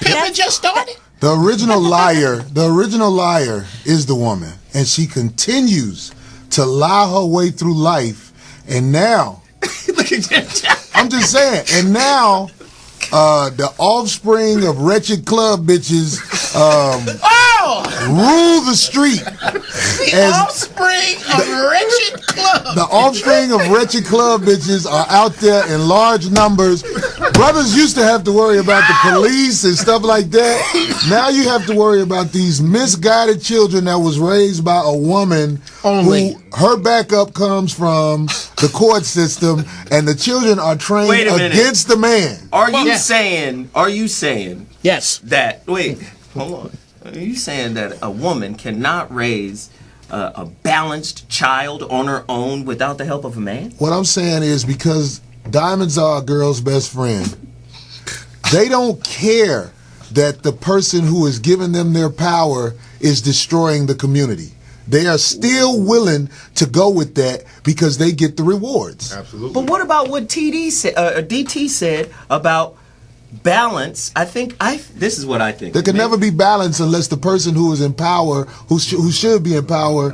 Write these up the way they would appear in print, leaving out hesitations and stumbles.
Pimping just started. The original liar is the woman, and she continues to lie her way through life. And now, I'm just saying, and now, the offspring of wretched club bitches rule the street. The offspring of wretched club bitches are out there in large numbers. Brothers used to have to worry about the police and stuff like that. Now you have to worry about these misguided children that was raised by a woman only. Who her backup comes from the court system, and the children are trained against the man. Are you saying yes that hold on. Are you saying that a woman cannot raise a balanced child on her own without the help of a man? What I'm saying is, because diamonds are a girl's best friend, they don't care that the person who is giving them their power is destroying the community. They are still willing to go with that because they get the rewards. Absolutely. But what about what DT said about balance? This is what I think. There can never be balance unless the person who is in power, who should be in power,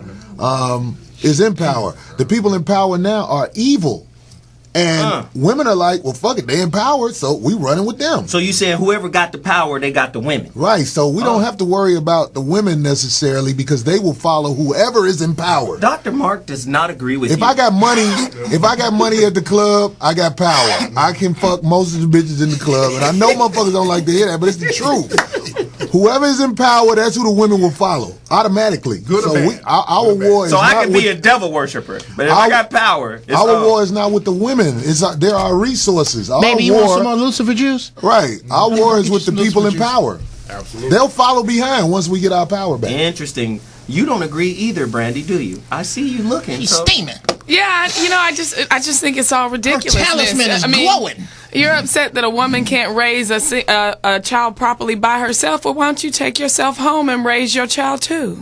is in power. The people in power now are evil. And women are like, well, fuck it, they in power, so we running with them. So you saying whoever got the power, they got the women. Right, so we don't have to worry about the women necessarily because they will follow whoever is in power. Dr. Mark does not agree with you. If I got money at the club, I got power. I can fuck most of the bitches in the club, and I know motherfuckers don't like to hear that, but it's the truth. Whoever is in power, that's who the women will follow automatically. Good or bad. Our war is so not I can be with, a devil worshiper, but if I got power, our war is not with the women. There are resources. Maybe you want some more Lucifer juice? Right. Our war is with the people in power. Absolutely. They'll follow behind once we get our power back. Interesting. You don't agree either, Brandy, do you? I see you looking. He's steaming. Yeah, I just think it's all ridiculous. Her talisman is glowing. You're upset that a woman can't raise a child properly by herself. Well, why don't you take yourself home and raise your child too?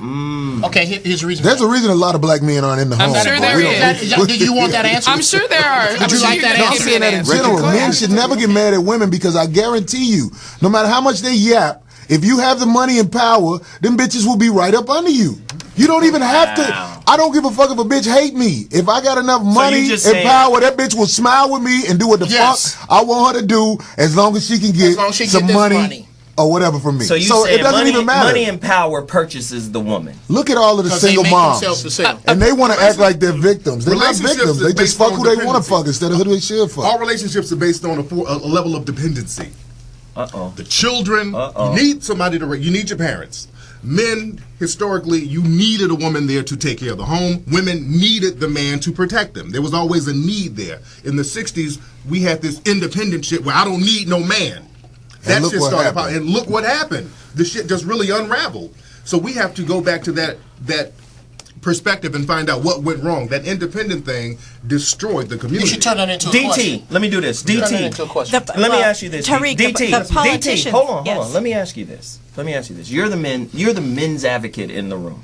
Okay, here's a reason. There's a reason a lot of black men aren't in the home. I'm sure there is. Did you want that answer? I'm sure there are. Would you like that I'm answer? saying that in general. Men should never get mad at women because I guarantee you, no matter how much they yap, if you have the money and power, them bitches will be right up under you. You don't even have to. I don't give a fuck if a bitch hate me. If I got enough money and power, that bitch will smile with me and do what the fuck I want her to do as long as she can get some money or whatever from me. So it doesn't even matter. Money and power purchases the woman. Look at all of the single moms. And they want to act like they're victims. They're not victims. They just fuck who they want to fuck instead of who they should fuck. All relationships are based on a level of dependency. The children, you need somebody to, you need your parents. Men, historically, you needed a woman there to take care of the home. Women needed the man to protect them. There was always a need there. In the 60s, we had this independent shit where I don't need no man. That shit started popping. And look what happened. The shit just really unraveled. So we have to go back to that perspective and find out what went wrong. That independent thing destroyed the community. You should turn that into a question. Let me do this. DT, turn that into a question. Let me ask you this. Tariq, DT, hold on. Let me ask you this. You're the men's advocate in the room,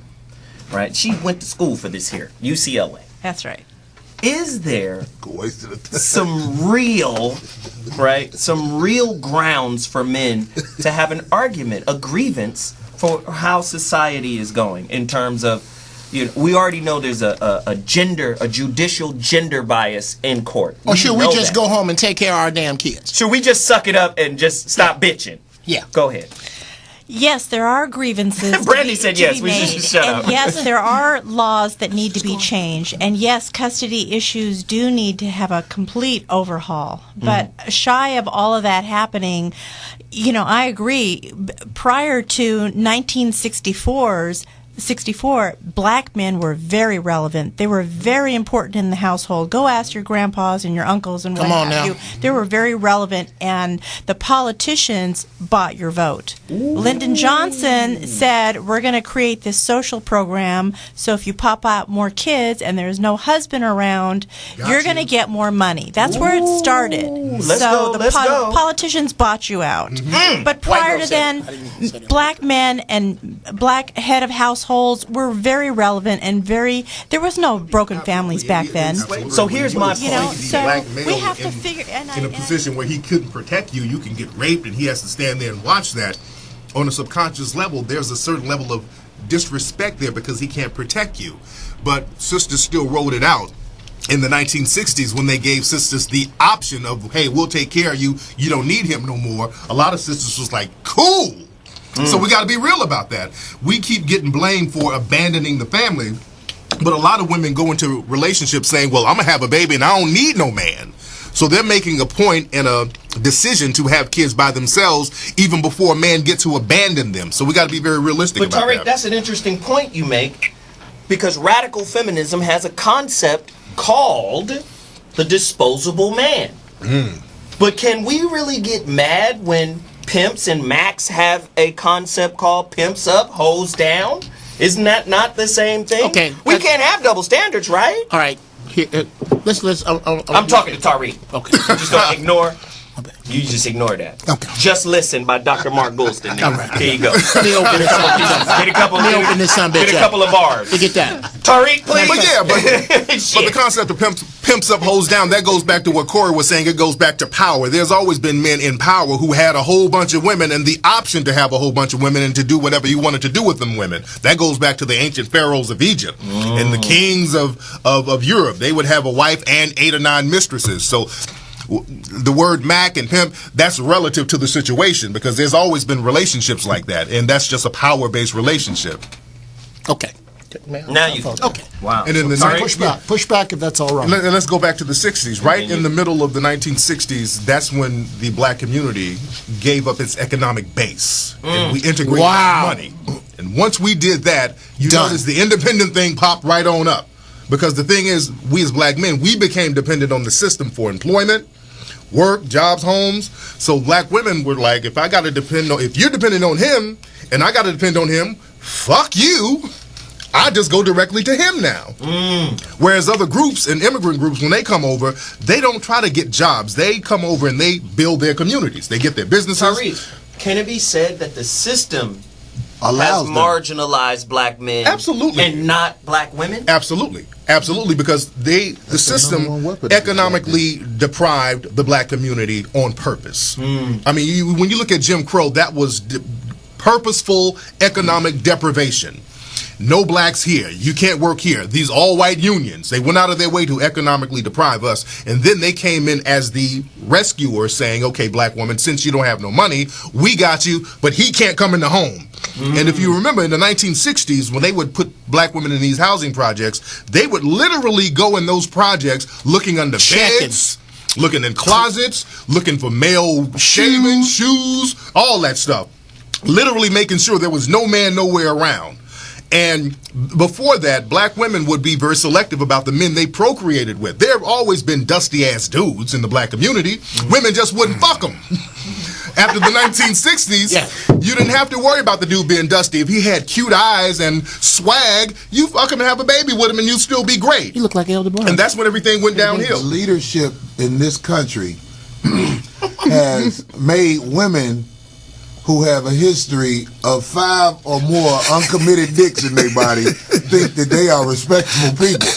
right? She went to school for this here, UCLA. That's right. Is there some real grounds for men to have an argument, a grievance for how society is going in terms of, we already know there's a judicial gender bias in court. Or should we just go home and take care of our damn kids? Should we just suck it up and just stop bitching? Yeah. Go ahead. Yes, there are grievances. Brandy said yes. We should shut up. And yes, there are laws that need to be changed. And yes, custody issues do need to have a complete overhaul. But shy of all of that happening, I agree. Prior to 1964, black men were very relevant. They were very important in the household. Go ask your grandpas and your uncles and what have you. They were very relevant, and the politicians bought your vote. Ooh. Lyndon Johnson said, we're going to create this social program, so if you pop out more kids and there's no husband around, you're going to get more money. That's where it started. Let's go. Politicians bought you out. But prior to then, black men and black head of household households were very relevant and there was no broken families back then. So here's my point. You know, so black male we have to in- figure in a position where he couldn't protect you, you can get raped, and he has to stand there and watch that. On a subconscious level, there's a certain level of disrespect there because he can't protect you. But sisters still wrote it out in the 1960s when they gave sisters the option of, hey, we'll take care of you. You don't need him no more. A lot of sisters was like, cool. So we got to be real about that. We keep getting blamed for abandoning the family, but a lot of women go into relationships saying, well, I'm going to have a baby and I don't need no man. So they're making a point and a decision to have kids by themselves even before a man gets to abandon them. So we got to be very realistic But about Tariq, that. that's an interesting point you make, because radical feminism has a concept called the disposable man. But can we really get mad when pimps and Macs have a concept called pimps up, hoes down? Isn't that not the same thing? Okay, we can't have double standards, right? All right. Here, let's. I'm talking to Tariq. Okay. You just don't ignore. You just ignore that. Okay. Just Listen by Dr. Mark Goulston. All right. Here you go. Let me open this up. Get a couple. Let me open this son bitch Get a up. couple of bars. Look at that. Tariq, please. But yeah, but the Shit. concept of pimps up, hoes down, that goes back to what Corey was saying. It goes back to power. There's always been men in power who had a whole bunch of women and the option to have a whole bunch of women and to do whatever you wanted to do with them women. That goes back to the ancient pharaohs of Egypt and the kings of Europe. They would have a wife and 8 or 9 mistresses. So the word Mac and pimp, that's relative to the situation because there's always been relationships like that, and that's just a power-based relationship. Okay. Now you. Okay. Wow. And in the Push back if that's all right. And let's go back to the 60s. Right in the middle of the 1960s, that's when the black community gave up its economic base. And we integrated money. And once we did that, you notice the independent thing popped right on up. Because the thing is, we as black men, we became dependent on the system for employment, work, jobs, homes. So black women were like, if you're dependent on him and I got to depend on him, fuck you. I just go directly to him now. Whereas other groups and immigrant groups, when they come over, they don't try to get jobs. They come over and they build their communities. They get their businesses. Tariq, can it be said that the system Allows has marginalized black men? Absolutely. And not black women? Absolutely. Absolutely, because the system economically deprived the black community on purpose. I mean, when you look at Jim Crow, that was purposeful economic deprivation. No blacks here. You can't work here. These all-white unions, they went out of their way to economically deprive us. And then they came in as the rescuer saying, okay, black woman, since you don't have no money, we got you, but he can't come in the home. And if you remember in the 1960s, when they would put black women in these housing projects, they would literally go in those projects looking under beds, looking in closets, looking for male shaving, shoes, all that stuff. Literally making sure there was no man nowhere around. And before that, black women would be very selective about the men they procreated with. There have always been dusty-ass dudes in the black community. Women just wouldn't fuck them. After the 1960s, you didn't have to worry about the dude being dusty. If he had cute eyes and swag, you fuck him and have a baby with him and you'd still be great. You look like Elder Brown. And that's when everything went downhill. Leadership in this country has made women who have a history of 5 or more uncommitted dicks in their body think that they are respectable people.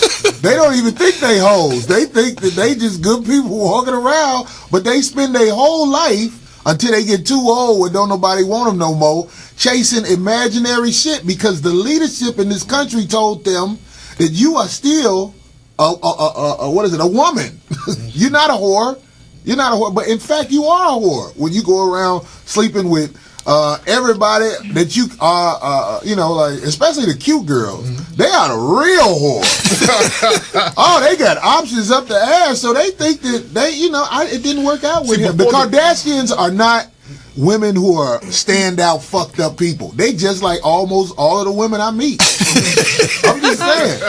They don't even think they hoes. They think that they just good people walking around, but they spend their whole life until they get too old and don't nobody want them no more, chasing imaginary shit because the leadership in this country told them that you are still a woman. You're not a whore. You're not a whore, but in fact, you are a whore when you go around sleeping with everybody that you are, like especially the cute girls. They are the real whore. Oh, they got options up the ass, so they think that it didn't work out with him. The Kardashians are not women who are standout fucked up people. They just like almost all of the women I meet. I'm just saying,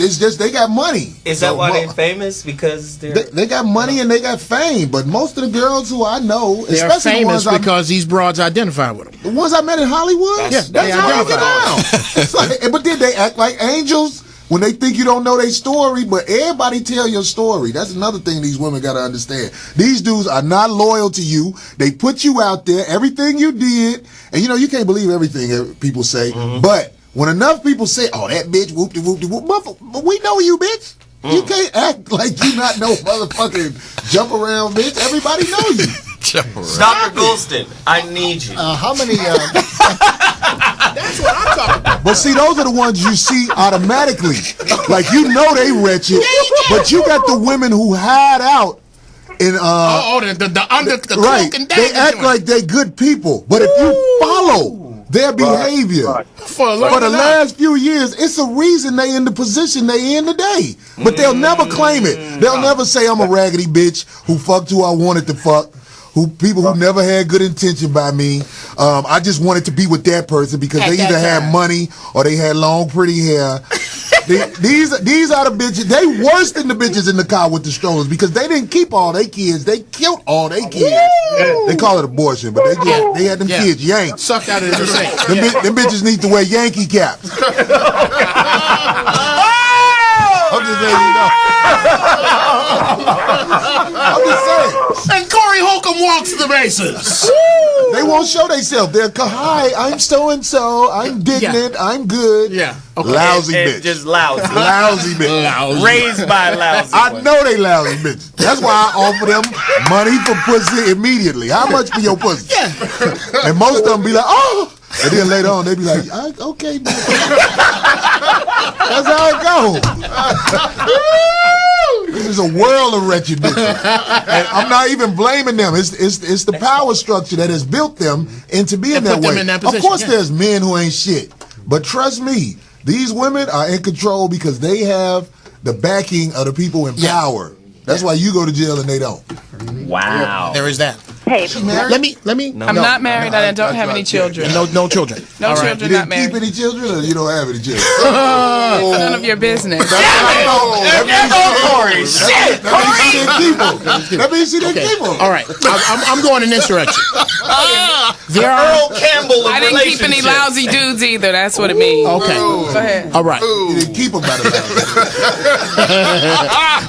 it's just they got money. Is that why they're famous? Because they got money and they got fame. But most of the girls who I know, they are famous because these broads identify with them. The ones I met in Hollywood, that's how they get down. But then they act like angels when they think you don't know their story, but everybody tell your story. That's another thing these women got to understand. These dudes are not loyal to you. They put you out there, everything you did, and you can't believe everything people say, but when enough people say, "Oh, that bitch, whoop-de whoop-de-whoop," but we know you, bitch. You can't act like you not no motherfucking jump around, bitch. Everybody know you. Dr. Goulston, I need you. How many? That's what I'm talking about. But see, those are the ones you see automatically. Like, you know they wretched, but you got the women who hide out in the under the right. cloak and They act like they good people, but if you follow their behavior for the last few years, it's a reason they in the position they in today. But they'll never claim it. They'll never say I'm a raggedy bitch who fucked who I wanted to fuck. People who never had good intention by me. I just wanted to be with that person because they either had money or they had long, pretty hair. These are the bitches. They worse than the bitches in the car with the strollers because they didn't keep all their kids. They killed all their kids. They call it abortion, but they had them kids yanked. Sucked out of their them bitches need to wear Yankee caps. I'm just letting you know. I'm just saying. And Corey Holcomb walks the bases. They won't show themselves. They're hi, I'm so and so. I'm dignant. I'm good. Yeah. Okay. Lousy And bitch. just lousy. Lousy bitch. Lousy. Raised by lousy. I know they lousy bitches. That's why I offer them money for pussy immediately. How much for your pussy? Yeah. And most of them be like, oh. And then later on, they be like, okay, man. That's how it goes. This is a world of wretched bitches. And I'm not even blaming them. It's the power structure that has built them into being that way. Of course, there's men who ain't shit. But trust me, these women are in control because they have the backing of the people in power. That's why you go to jail and they don't. Wow. There is that. Hey, Let me. I'm not married. I don't have any children. No children. No children. You Not didn't married. keep any children, or you don't have any children? None of your business. Corey, shit! That means she didn't keep them. All right. I'm going in this direction. There are. Earl Campbell of I didn't keep any lousy dudes either. That's what it means. Okay. Go ahead. All right. You didn't keep them by the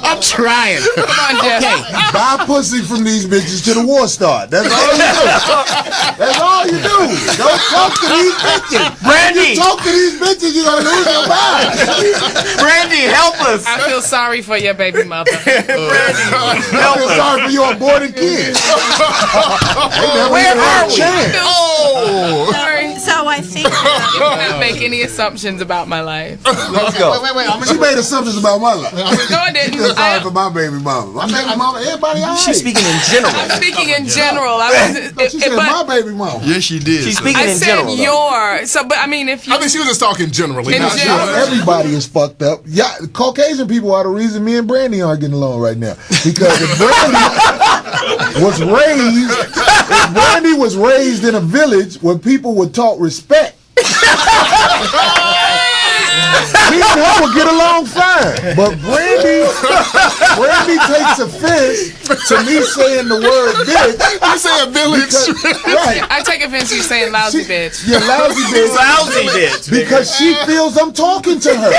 I'm trying. Come on, Jeff. Buy pussy from these bitches till the war start. That's all you do. That's all you do. Don't talk to these bitches. Brandy! You talk to these bitches, you're going to lose your mind. Brandy, help us! I feel sorry for your baby mother. I feel sorry for your aborted kids. Where are we? Sorry. So I think You cannot make any assumptions about my life. Let's go. She made assumptions about my life. No, I She didn't. feel sorry for my baby mama. My baby mama, everybody all right. She's speaking in general. I'm speaking in general. She said my baby mama. Yes, she did. She's speaking I in said general. though. your. So, but I mean, if you. I mean, she was just talking generally. In not general. sure. Everybody is fucked up. Yeah, Caucasian people are the reason me and Brandy aren't getting along right now. Because if Brandy was raised in a village where people were taught respect, me and her would get along fine. But Brandy takes offense to me saying the word bitch. You say a village. Right. I take offense to you saying lousy bitch. You're lousy bitch. Lousy bitch. Because she feels I'm talking to her.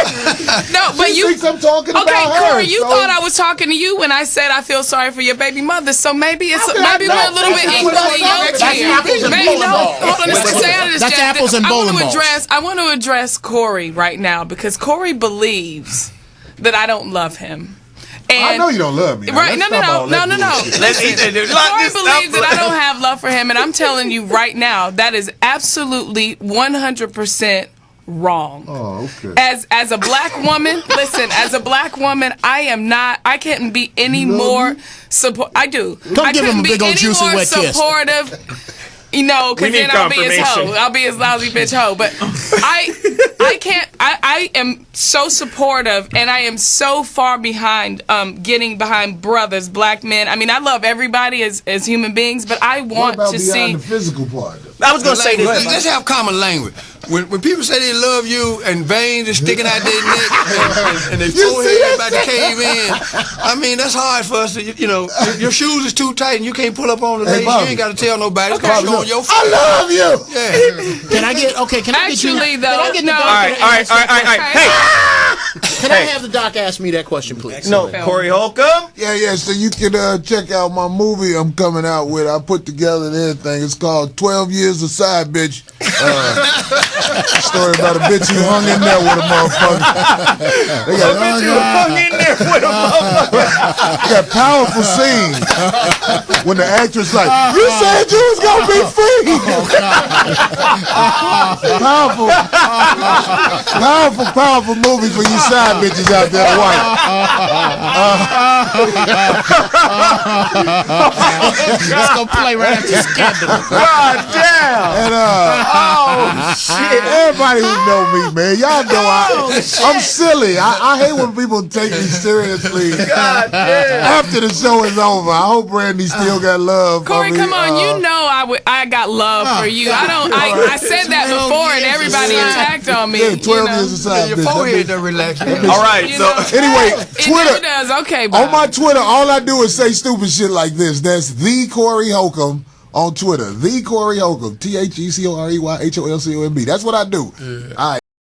No, but She you. thinks I'm talking Okay, about her. Corey, you so- thought I was talking to you when I said I feel sorry for your baby mother. So maybe it's How can maybe I we're a not? little bit That's what I equally thought. yoked That's here. apples and Maybe bowling no. balls. Hold on, let's stay out of this. That's Jeff. apples and bowling balls. I want to address Corey right now because Corey believes that I don't love him. And I know you don't love me. Now. Right? Let's No. stop all that bullshit. Listen, Corey believes that I don't have love for him, and I'm telling you right now that is absolutely 100% wrong. Oh, okay. As a black woman, listen, as a black woman, I can't be any more support. I do. Come I give him couldn't a be big old any juicy more wet kiss. supportive. You know, because We need then I'll be his hoe. confirmation. I'll be his lousy bitch hoe. But I can't. I am so supportive, and I am so far behind getting behind brothers, black men. I mean, I love everybody as human beings, but I What want about to beyond see. the physical part? I was going to say this. Let's have common language. When people say they love you and veins are sticking out their neck and their forehead about to cave in, I mean, that's hard for us to, you know, your shoes is too tight and you can't pull up on the lace. Bobby. You ain't got to tell nobody. It's going to show on your I foot. love you. Yeah. Can I get Actually, you? though, Can I get the no. doc All right. Hey, Can I have the doc ask me that question, please? no, Corey Holcomb. Yeah. So you can check out my movie I'm coming out with. I put together and everything. It's called 12 Years of Side Bitch. Story about a bitch who hung in there with a motherfucker. They got powerful scenes when the actress like, you said you was gonna be free. Powerful movie for you side bitches out there, white. Let's go play right after Scandal. God damn! And oh shit! Everybody who know me, man, y'all know I'm silly. I hate when people take me seriously. God damn! After the show is over, I hope Brandy still got love. Corey, for me. come on, you know I got love for you. I said that before, and everybody attacked on me. Yeah, 12 years aside. Your forehead don't relax. All right, so anyway, Twitter. It does. Okay, bye. On my Twitter, all I do is say stupid shit like this. That's the Corey Holcomb on Twitter. The Corey Holcomb. TheCoreyHolcomb. That's what I do. Yeah. All right.